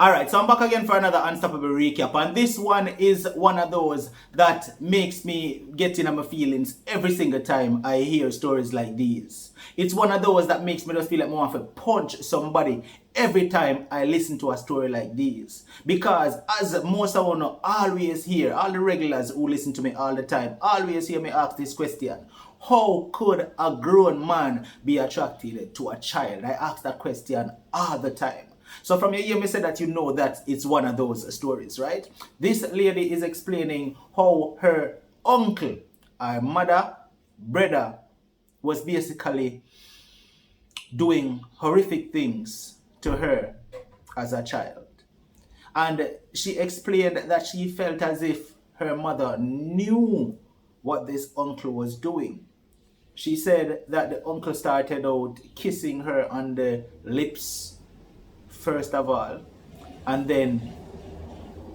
All right, so I'm back again for another Unstoppable recap, and this one is one of those that makes me get in my feelings every single time I hear stories like these. It's one of those that makes me just feel like I want to punch somebody every time I listen to a story like these. Because as most of you know, always hear, all the regulars who listen to me all the time, always hear me ask this question. How could a grown man be attracted to a child? I ask that question all the time. So from your ear, me say that you know that it's one of those stories, right? This lady is explaining how her uncle, her mother, brother, was basically doing horrific things to her as a child. And she explained that she felt as if her mother knew what this uncle was doing. She said that the uncle started out kissing her on the lips first of all, and then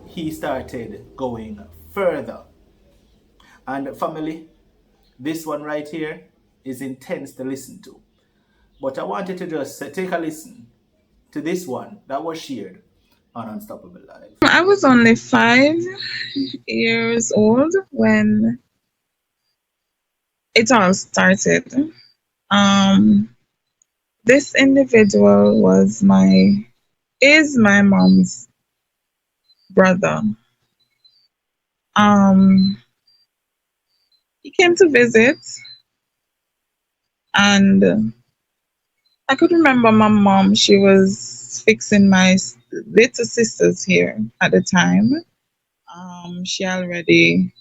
he started going further. And family, this one right here is intense to listen to. But I wanted to just take a listen to this one that was shared on Unstoppable Live. I was only 5 years old when it all started. Um, this individual is my mom's brother. Um, he came to visit, and I could remember my mom. She was fixing my little sister's hair at the time. She already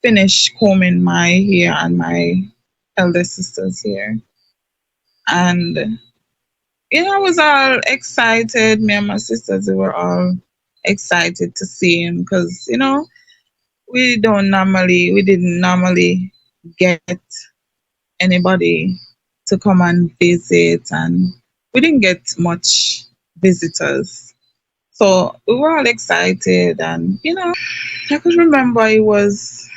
finished combing my hair and my elder sister's hair, and I was all excited. Me and my sisters we were all excited to see him because we didn't normally get anybody to come and visit, and we didn't get much visitors. So we were all excited, and I could remember he was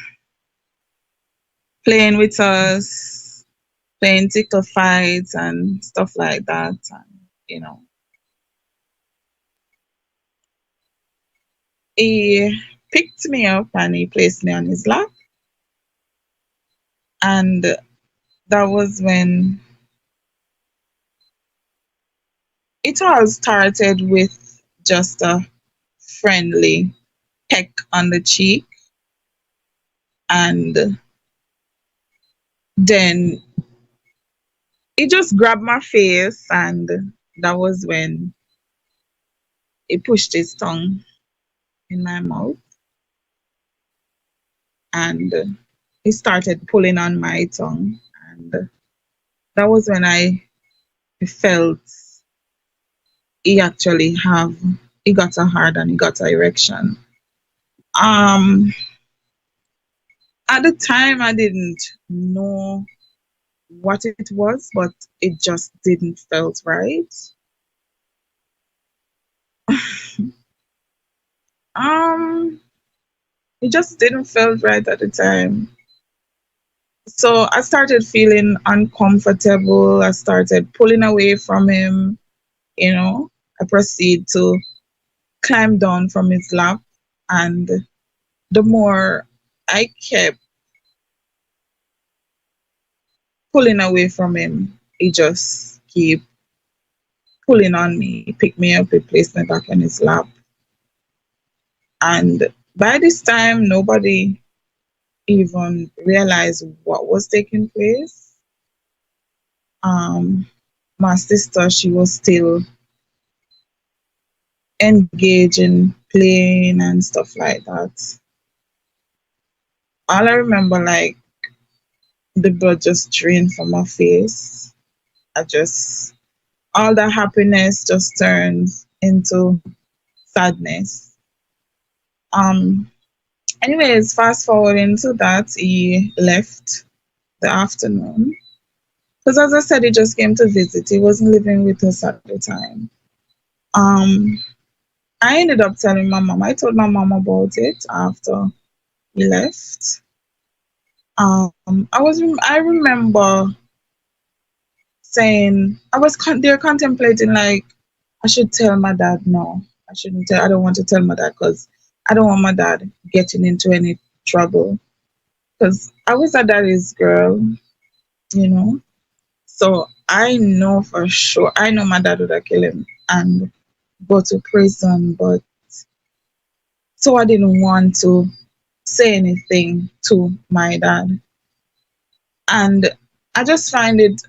playing with us, playing tickle fights and stuff like that, and you know, he picked me up and he placed me on his lap, and that was when it all started with just a friendly peck on the cheek, and then he just grabbed my face, and that was when he pushed his tongue in my mouth, and he started pulling on my tongue, and that was when I felt he actually have he got a hard and he got a erection. Um, at the time I didn't know what it was, but it just didn't felt right. Um, it just didn't felt right at the time. So I started feeling uncomfortable. I started pulling away from him, you know. I proceed to climb down from his lap, and the more I kept pulling away from him, he just keep pulling on me. He picked me up, he placed me back on his lap. And by this time, nobody even realized what was taking place. Um, my sister, she was still engaged in playing and stuff like that. All I remember, like, the blood just drained from my face. I just, all the happiness just turned into sadness. Um, Anyways, fast forward into that, he left the afternoon. Because as I said, he just came to visit. He wasn't living with us at the time. Um, I ended up telling my mom. I told my mom about it after he left. I remember saying I was there contemplating like I should tell my dad. No, I shouldn't tell. I don't want to tell my dad because I don't want my dad getting into any trouble. Because I was a daddy's girl, you know. So I know for sure. I know my dad would have killed him and go to prison. But so I didn't want to say anything to my dad. And I just find it,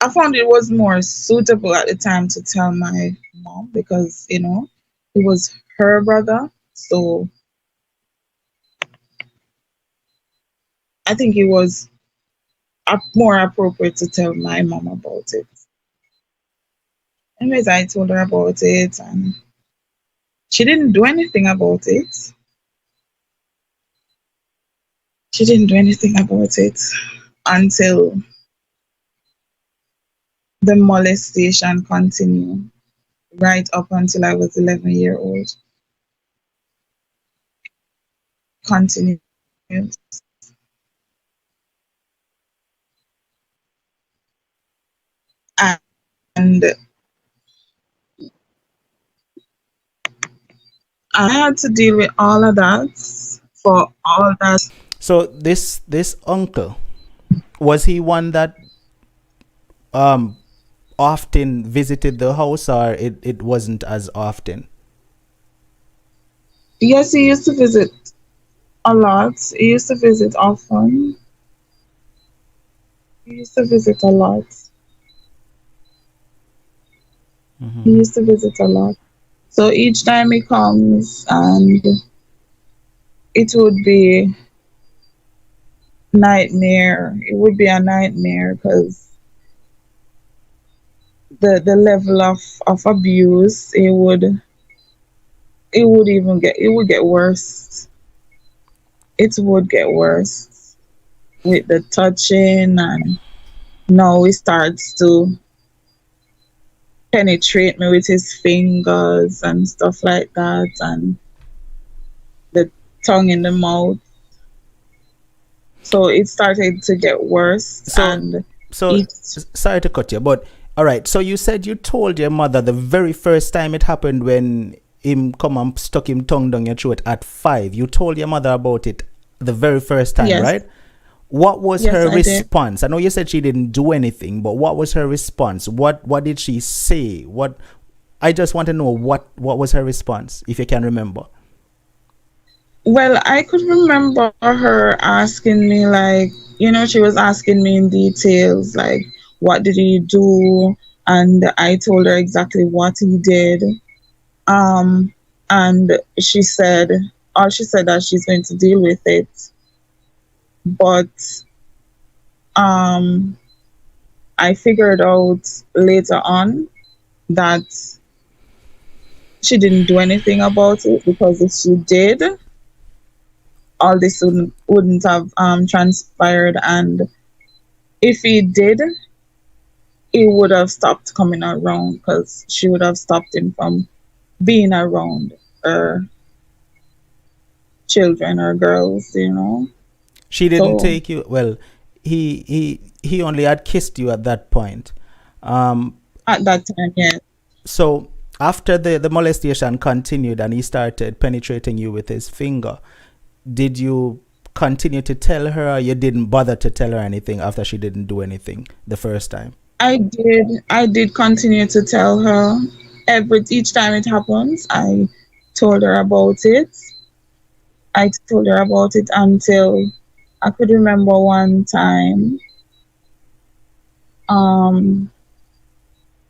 I found it was more suitable at the time to tell my mom because, it was her brother. So I think it was more appropriate to tell my mom about it. Anyways, I told her about it and she didn't do anything about it. She didn't do anything about it until the molestation continued, right up until I was 11-year old. Continued. And I had to deal with all of that for all that. So this uncle, was he one that um often visited the house, or it wasn't as often? Yes, he used to visit a lot. He used to visit often. He used to visit a lot. He used to visit a lot. So each time he comes, and it would be nightmare. It would be a nightmare because the level of abuse, it would get worse. It would get worse with the touching, and now he starts to penetrate me with his fingers and stuff like that, and the tongue in the mouth. So it started to get worse, So and so it sorry to cut you, but all right. So you said you told your mother the very first time it happened when him come and stuck him tongue down your throat at 5. You told your mother about it the very first time, yes, right? What was yes, her I did. response? I know you said she didn't do anything, but what was her response? What did she say? What I just want to know what was her response, if you can remember. Well, I could remember her asking me, like, she was asking me in details, like, what did he do? And I told her exactly what he did. Um, and she said that she's going to deal with it. But um, I figured out later on that she didn't do anything about it because if she did, all this wouldn't have transpired. And if he did, he would have stopped coming around because she would have stopped him from being around her children or girls. She didn't So take you well. He only had kissed you at that point. Um, at that time, yeah, so after the molestation continued and he started penetrating you with his finger, did you continue to tell her, or you didn't bother to tell her anything after she didn't do anything the first time? I did continue to tell her each time it happens. I told her about it. I told her about it until I could remember one time. Um,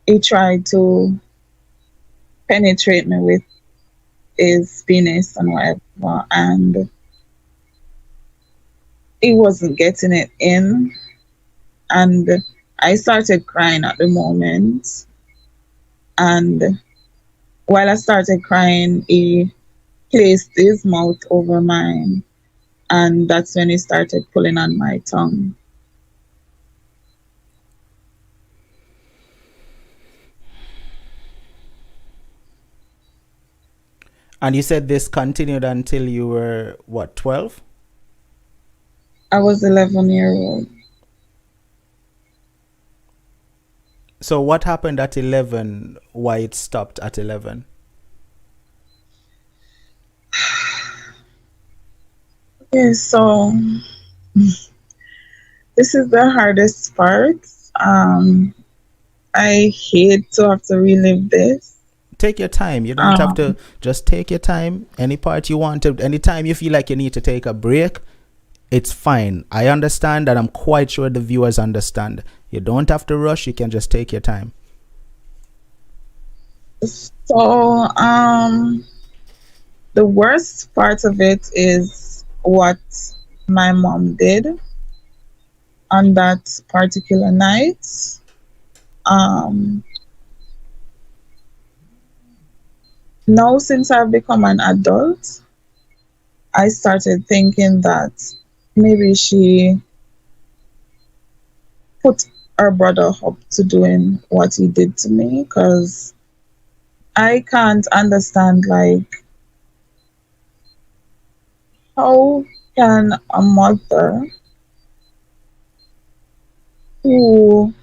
he tried to penetrate me with his penis and whatever, and he wasn't getting it in. And I started crying at the moment. And while I started crying, he placed his mouth over mine, and that's when he started pulling on my tongue. And you said this continued until you were what, 12? I was 11-year-old. So what happened at 11? Why it stopped at 11? Okay, so this is the hardest part. Um, I hate to have to relive this. Take your time. You don't have to. Um, Just take your time. Any part you want to. Anytime you feel like you need to take a break, it's fine. I understand, and I'm quite sure the viewers understand. You don't have to rush. You can just take your time. so the worst part of it is what my mom did on that particular night. Um, Now, since I've become an adult, I started thinking that maybe she put her brother up to doing what he did to me because I can't understand, like, how can a mother who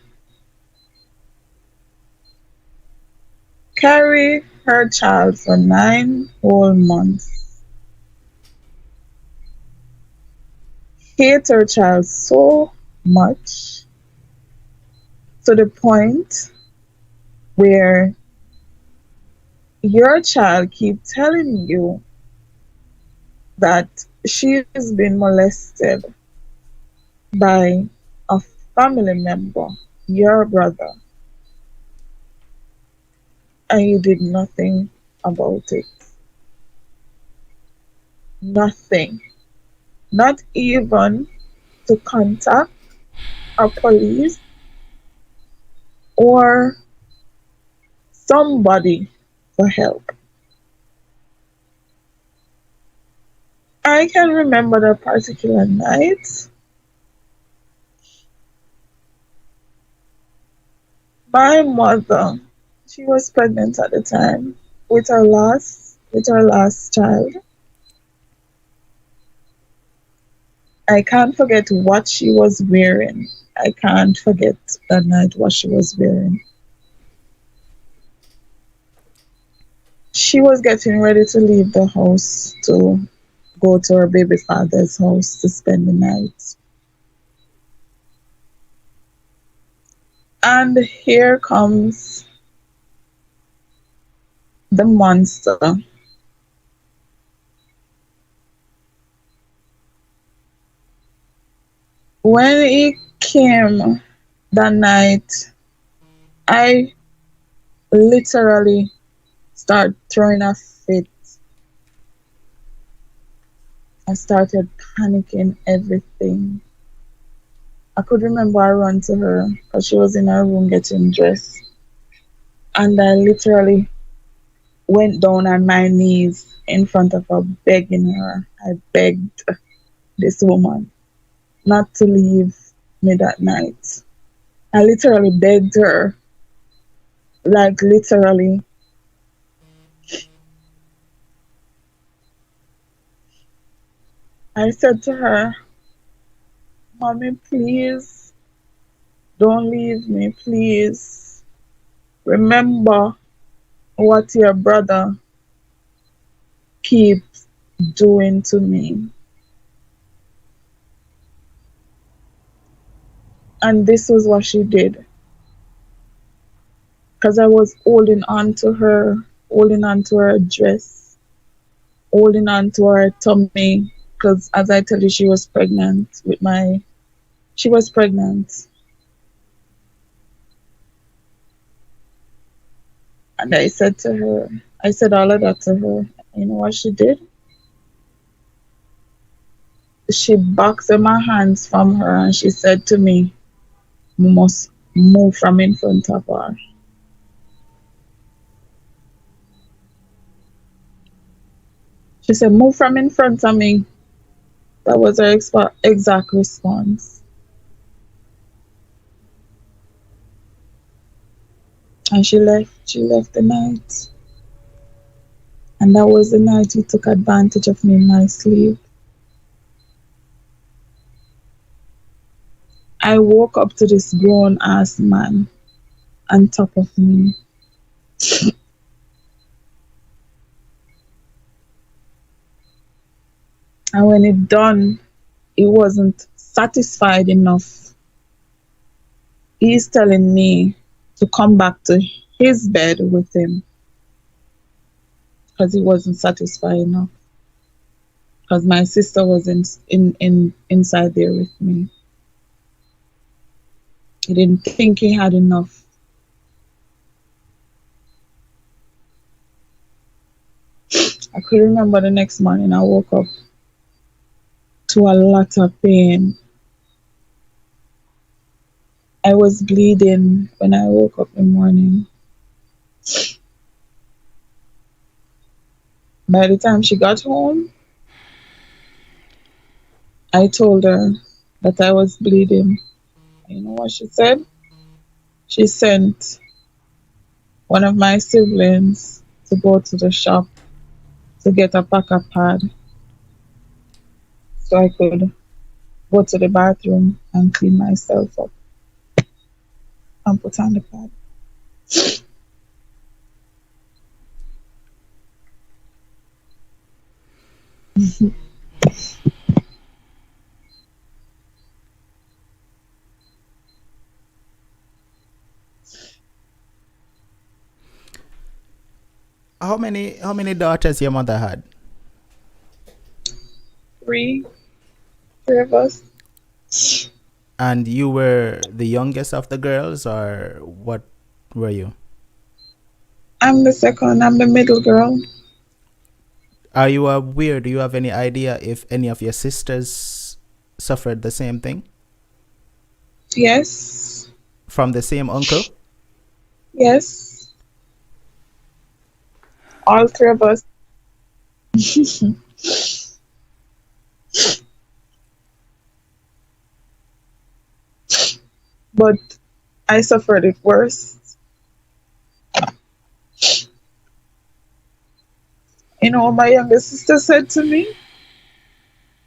carry her child for 9 whole months hate her child so much to the point where your child keep telling you that she's been molested by a family member, your brother, and you did nothing about it. Nothing. Not even to contact a police or somebody for help. I can remember that particular night. My mother, she was pregnant at the time with her last child. I can't forget what she was wearing. I can't forget that night what she was wearing. She was getting ready to leave the house to go to her baby father's house to spend the night. And here comes the monster. When he came that night, I literally started throwing a fit. I started panicking everything. I could remember I ran to her because she was in her room getting dressed. And I literally went down on my knees in front of her, begging her. I begged this woman not to leave me that night. I literally begged her, like literally. I said to her, Mommy, please don't leave me, please. Remember what your brother keeps doing to me. And this was what she did. Because I was holding on to her dress, holding on to her tummy. Because as I tell you, she was pregnant. And I said all of that to her. You know what she did? She boxed my hands from her and she said to me, "You must move from in front of her." She said, "Move from in front of me." That was her exact response. And she left. She left the night. And that was the night he took advantage of me in my sleep. I woke up to this grown ass man on top of me. And when it done, he wasn't satisfied enough. He's telling me to come back to his bed with him because he wasn't satisfied enough. Because my sister was inside there with me. He didn't think he had enough. I could remember the next morning I woke up to a lot of pain. I was bleeding when I woke up in the morning. By the time she got home, I told her that I was bleeding. You know what she said? She sent one of my siblings to go to the shop to get a pack of pad so I could go to the bathroom and clean myself up and put on the pad. How many daughters your mother had? Three, three of us. And you were the youngest of the girls, or what were you? I'm the second, I'm the middle girl. Are you aware? Do you have any idea if any of your sisters suffered the same thing Yes, from the same uncle? yes, all three of us. But I suffered it worse. You know what my younger sister said to me?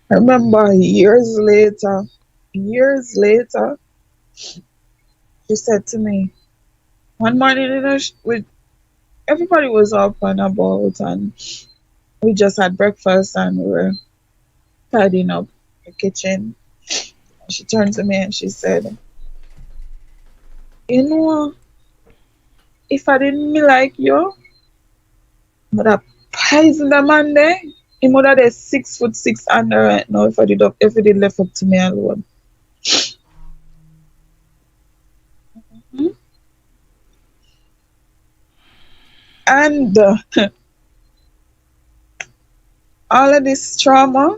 I remember years later, she said to me, one morning, everybody was up and about, and we just had breakfast and we were tidying up the kitchen. And she turned to me and she said, you know, if I didn't me like you, but that poison the man there, he would have 6'6" under right now if he did left up to me alone. Mhm. And all of this trauma,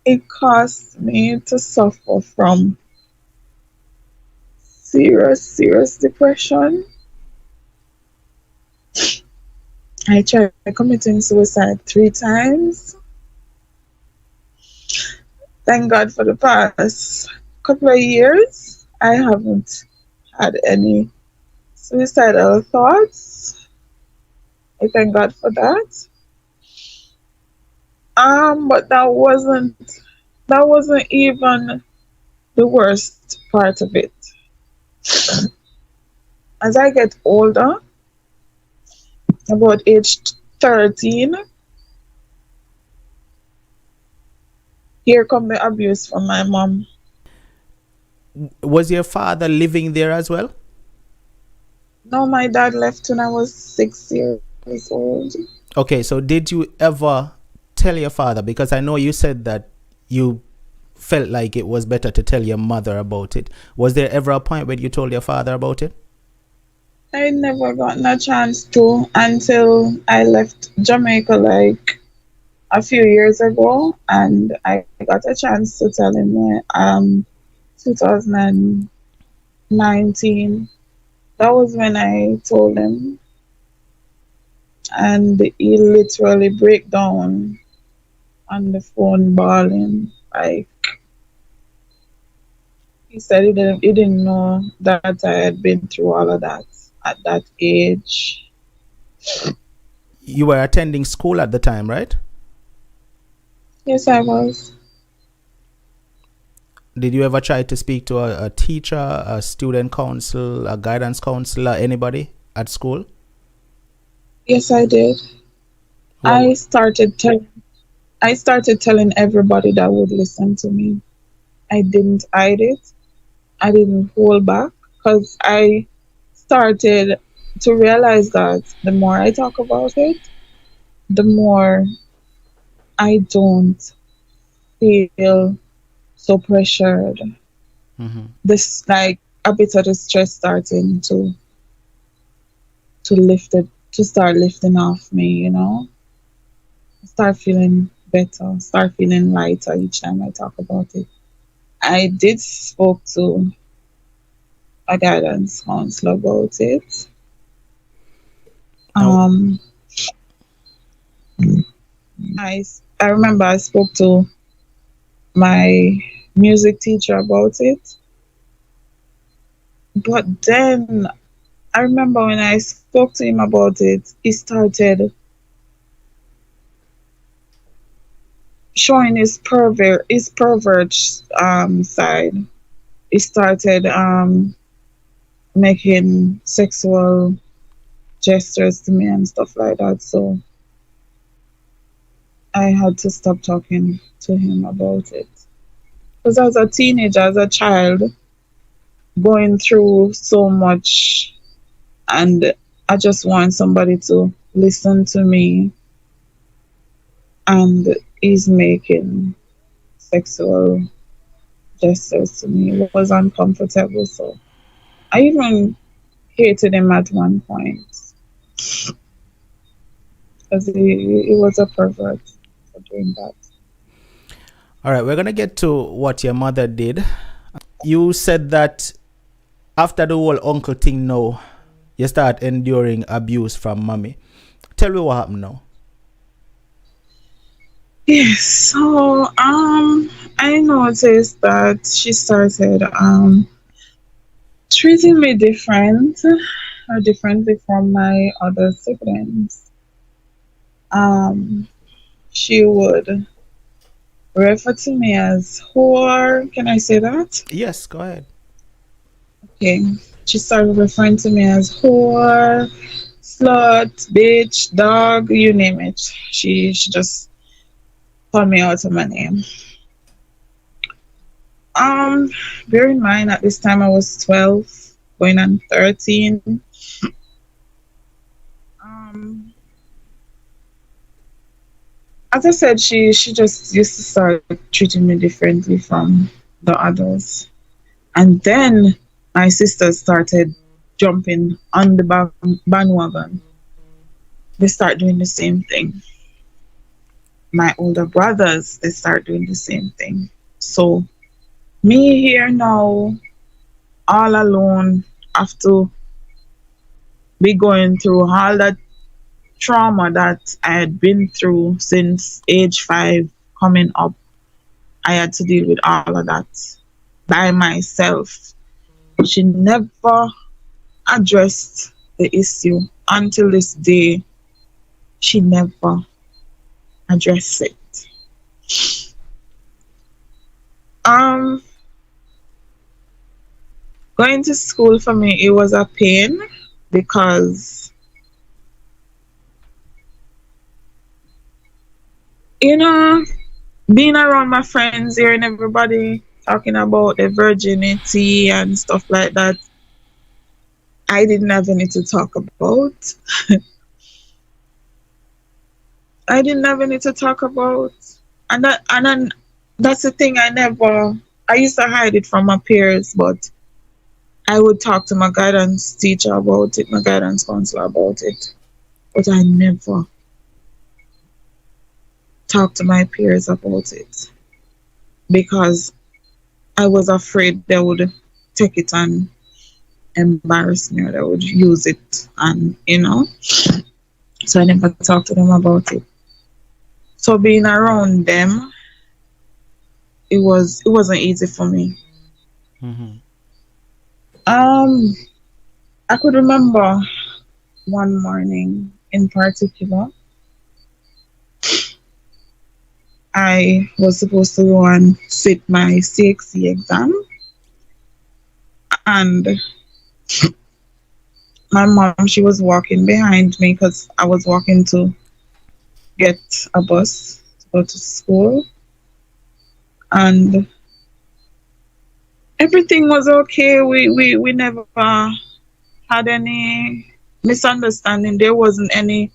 it caused me to suffer from serious depression. I tried committing suicide 3 times. Thank God for the past couple of years, I haven't had any suicidal thoughts. I thank God for that. But that wasn't even the worst part of it. As I get older, about age 13, here come the abuse from my mom. Was your father living there as well? No, my dad left when I was 6 years old. Okay, so did you ever tell your father? Because I know you said that you felt like it was better to tell your mother about it. Was there ever a point when you told your father about it? I never gotten a chance to until I left Jamaica like a few years ago, and I got a chance to tell him 2019. That was when I told him, and he literally break down on the phone bawling. Like he said he didn't know that I had been through all of that at that age. You were attending school at the time, right? Yes, I was. Did you ever try to speak to a teacher, a student council, a guidance counselor, anybody at school? Yes, I did. I What? started telling I started telling everybody that would listen to me. I didn't hide it. I didn't hold back because I started to realize that the more I talk about it, the more I don't feel so pressured. Mm-hmm. This like a bit of the stress starting to lift it to start lifting off me, you know. Start feeling better, start feeling lighter each time I talk about it. I did spoke to a guidance counselor about it. Now, Um, I remember I spoke to my music teacher about it, but then I remember when I spoke to him about it, he started showing his pervert side. He started making sexual gestures to me and stuff like that. So I had to stop talking to him about it. Because as a teenager, as a child, going through so much, and I just want somebody to listen to me, and he's making sexual gestures to me. It was uncomfortable. So I even hated him at one point because he was a pervert for doing that. all right, we're gonna get to what your mother did. You said that after the whole uncle thing, now you start enduring abuse from mommy. Tell me what happened now. Yes, so I noticed that she started treating me different or differently from my other siblings. Um she would refer to me as whore. Can I say that? Yes, go ahead. Okay. She started referring to me as whore, slut, bitch, dog, you name it. She just called me out of my name. Um, bear in mind at this time I was 12, going on 13. Um, as I said, she just used to start treating me differently from the others. And then my sisters started jumping on the bandwagon. They start doing the same thing. My older brothers, they start doing the same thing. So me here now, all alone, have to be going through all that trauma that I had been through since age 5 coming up. I had to deal with all of that by myself. She never addressed the issue until this day. She never addressed it. Um, Going to school for me, it was a pain because you know being around my friends here and everybody talking about the virginity and stuff like that, I didn't have any to talk about. I didn't have any to talk about. And that's the thing, I used to hide it from my peers, but I would talk to my guidance teacher about it, my guidance counselor about it. But I never talked to my peers about it because I was afraid they would take it and embarrass me, or they would use it, and so I never talked to them about it. So being around them, it wasn't easy for me. Mm-hmm. Um, I could remember one morning in particular. I was supposed to go and sit my CXC exam, and my mom, she was walking behind me because I was walking to get a bus to go to school, and everything was okay. We never had any misunderstanding. There wasn't any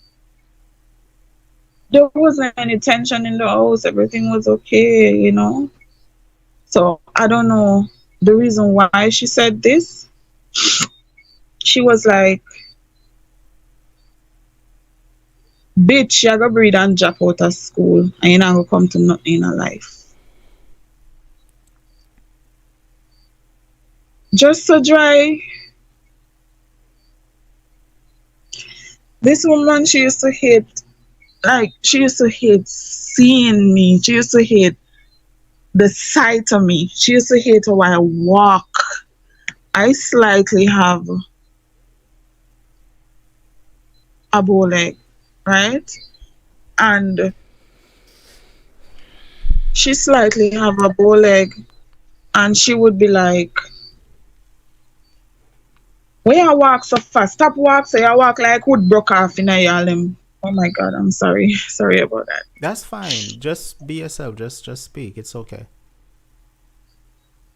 tension in the house. Everything was okay. So I don't know the reason why she said this. She was like, bitch, you gotta breathe and drop out of school and you're not gonna come to nothing in your life. Just so dry. This woman, she used to hate seeing me. She used to hate the sight of me. She used to hate how I walk. I slightly have a bow leg, right? And she slightly have a bow leg, and she would be like, "Why you walk so fast? Stop walk, so you walk like wood broke off in a yalem." Oh my god, I'm sorry. Sorry about that. That's fine. Just be yourself. Just speak. It's okay.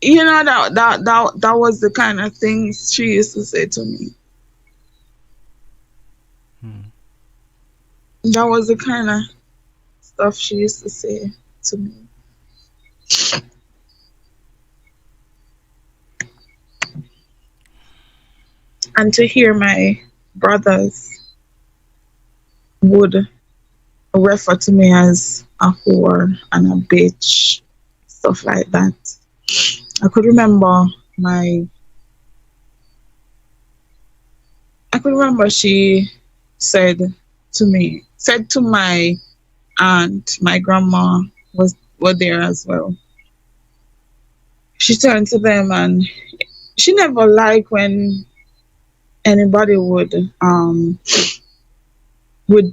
That was the kind of things she used to say to me. Hmm. That was the kind of stuff she used to say to me. And to hear my brothers would refer to me as a whore and a bitch, stuff like that. I could remember my I could remember she said said to my aunt, my grandma were there as well. She turned to them, and she never liked when anybody would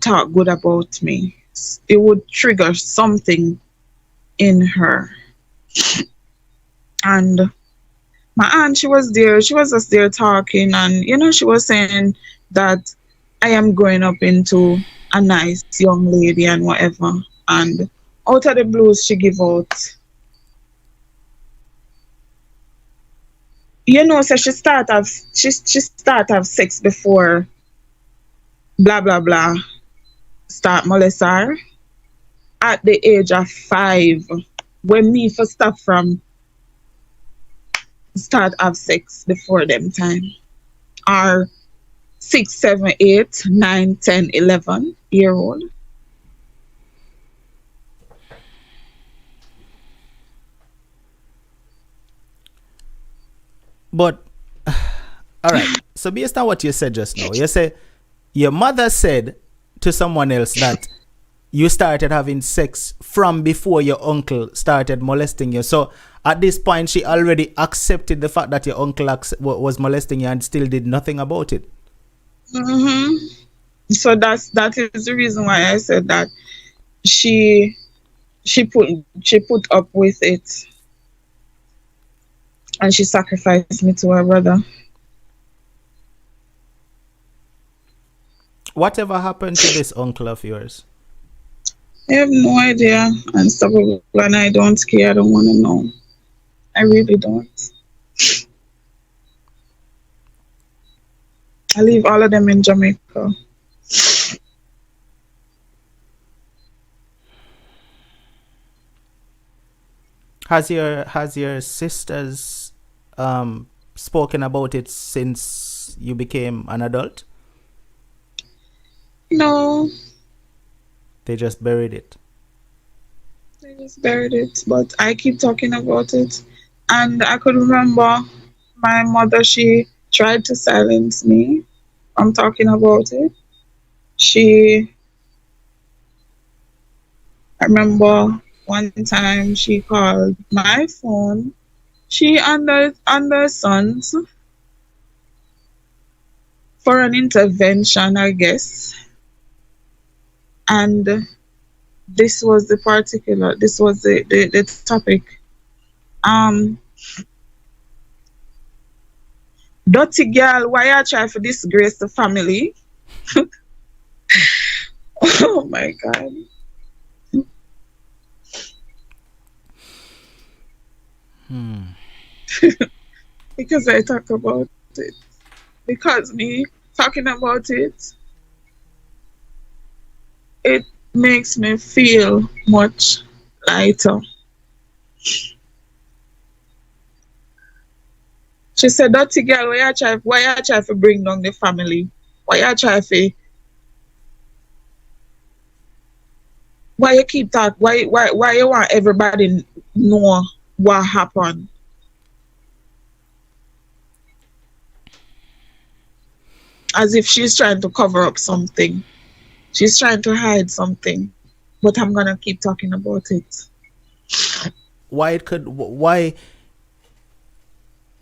talk good about me. It would trigger something in her. And my aunt, she was there, she was just there talking, and she was saying that I am growing up into a nice young lady and whatever. And out of the blues, she give out, so she start have sex before blah blah blah start molest her at the age of 5, when me for stop from start have sex before them time, or 6, 7, 8, 9, 10, 11 year old. But all right. So based on what you said just now, you say your mother said to someone else that you started having sex from before your uncle started molesting you. So at this point, she already accepted the fact that your uncle was molesting you and still did nothing about it. hmm So that is the reason why I said that she she put up with it, and she sacrificed me to her brother. Whatever happened to this uncle of yours? I have no idea, and stuff, and I don't care. I don't want to know. I really don't. I leave all of them in Jamaica. Has your sisters spoken about it since you became an adult? No, They just buried it. they just buried it, but I keep talking about it. And I could remember my mother, she tried to silence me from talking about it. She, I remember one time she called my phone. She under sons for an intervention, I guess. And this was the topic. Um, Dirty girl, why you try for disgrace the family? Oh my god. Because I talk about it. Because me talking about it, it makes me feel much lighter. She said, dirty girl, why you try to bring down the family? Why you try to why you keep that? Why you want everybody know what happened? As if she's trying to cover up something. She's trying to hide something. But I'm gonna keep talking about it. Why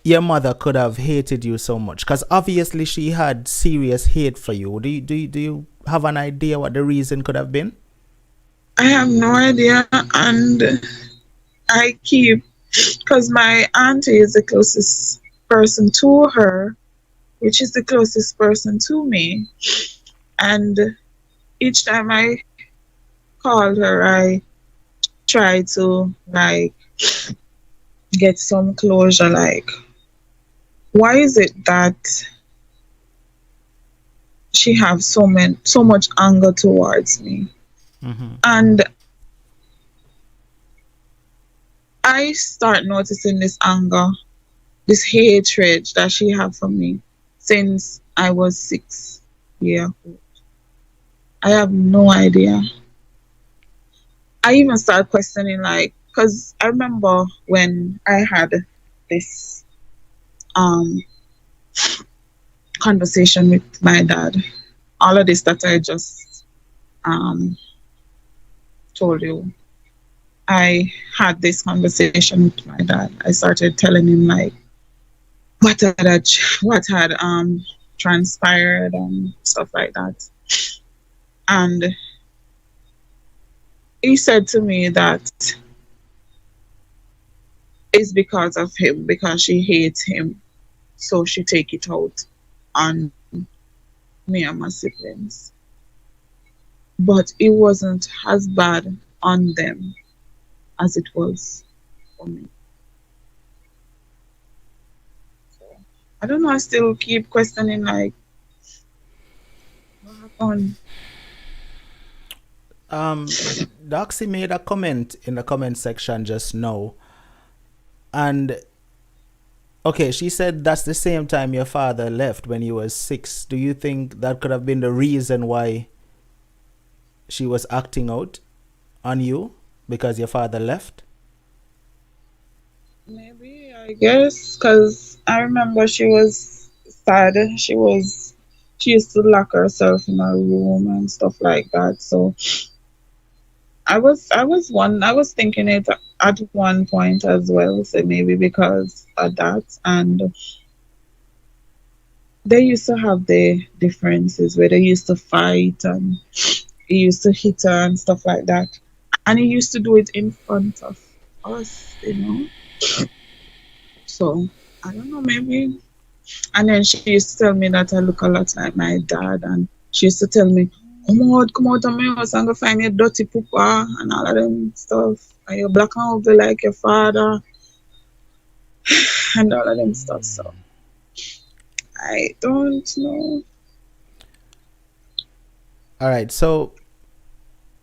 your mother could have hated you so much? Because obviously she had serious hate for you. Do you have an idea what the reason could have been? I have no idea, and I keep because my auntie is the closest person to her, which is the closest person to me. And each time I call her, I try to like get some closure. Like, why is it that she have so much anger towards me? Mm-hmm. And I start noticing this anger, this hatred that she have for me since I was 6 years old. I have no idea. I even start questioning, like, because I remember when I had this um conversation with my dad, all of this that I just um told you. I had this conversation with my dad. I started telling him like what had transpired and stuff like that. And he said to me that it's because of him, because she hates him, so she take it out on me and my siblings. But it wasn't as bad on them as it was for me. So I don't know, I still keep questioning like what happened. Doxy made a comment in the comment section just now, and okay, she said that's the same time your father left when you was 6. Do you think that could have been the reason why she was acting out on you because your father left? Maybe, I guess, because I remember she was sad. She used to lock herself in her room and stuff like that. So I was thinking it at one point as well. So maybe because of that, and they used to have the differences where they used to fight and he used to hit her and stuff like that, and he used to do it in front of us, you know. So I don't know, maybe. And then she used to tell me that I look a lot like my dad. And she used to tell me, come out of my house and go find your dirty poopa and all of them stuff. And you're black and ugly like your father and all of them stuff. So I don't know. All right, so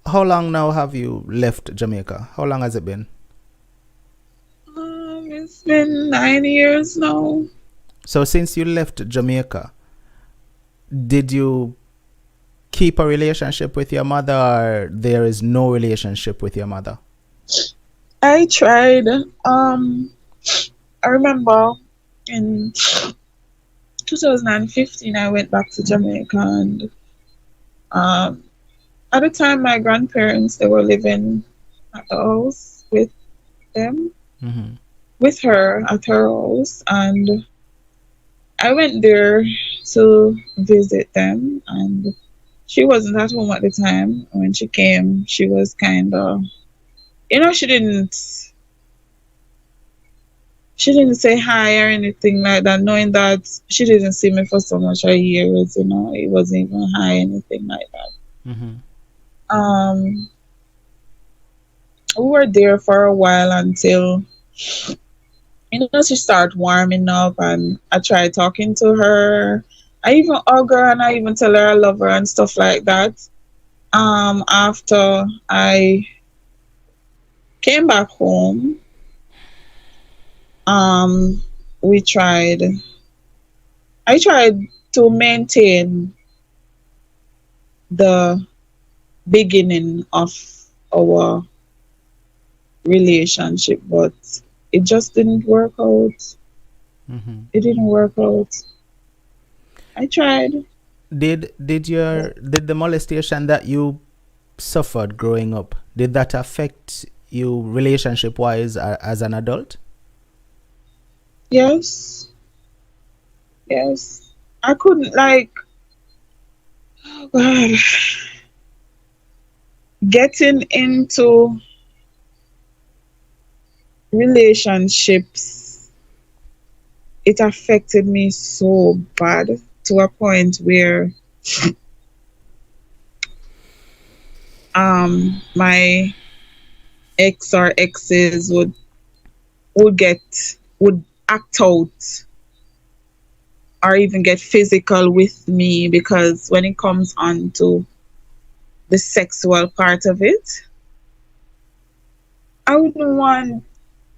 how long now have you left Jamaica? How long has it been? It's been 9 years now. So since you left Jamaica, did you keep a relationship with your mother, or there is no relationship with your mother? I tried. I remember in 2015 I went back to Jamaica, and at the time my grandparents, they were living at the house with them, Mm-hmm. with her at her house, and I went there to visit them, and She wasn't at home at the time. When she came, she was kind of, she didn't say hi or anything like that, knowing that she didn't see me for so much a years, it wasn't even hi, anything like that. Mm-hmm. We were there for a while until, she started warming up, and I tried talking to her. I even hug her, and I even tell her I love her and stuff like that. After I came back home, we tried I tried to maintain the beginning of our relationship, but it just didn't work out. Mm-hmm. It didn't work out. I tried. Did the molestation that you suffered growing up, did that affect you relationship wise as an adult? Yes. Yes. I couldn't, oh God, getting into relationships, it affected me so bad, to a point where my ex or exes would act out or even get physical with me, because when it comes on to the sexual part of it, I wouldn't want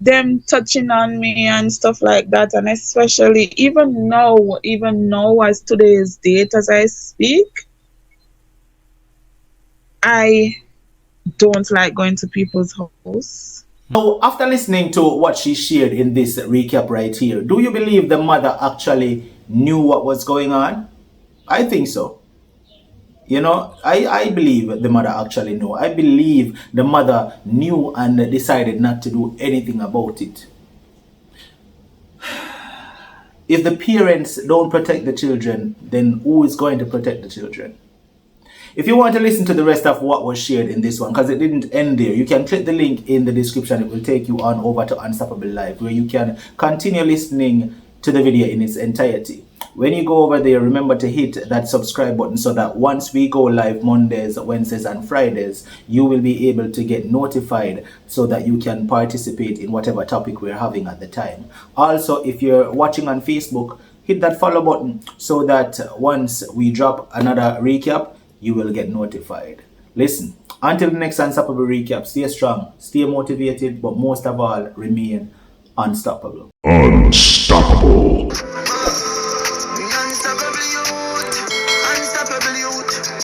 them touching on me and stuff like that. And especially even now as today's date, as I speak, I don't like going to people's house. Now, after listening to what she shared in this recap right here, do you believe the mother actually knew what was going on? I think so. I believe the mother actually knew. I believe the mother knew and decided not to do anything about it. If the parents don't protect the children, then who is going to protect the children? If you want to listen to the rest of what was shared in this one, because it didn't end there, you can click the link in the description. It will take you on over to Unstoppable Live, where you can continue listening to the video in its entirety. When you go over there, remember to hit that subscribe button so that once we go live Mondays, Wednesdays, and Fridays, you will be able to get notified so that you can participate in whatever topic we're having at the time. Also, if you're watching on Facebook, hit that follow button so that once we drop another recap, you will get notified. Listen, until the next Unstoppable recap, stay strong, stay motivated, but most of all, remain unstoppable. Unstoppable.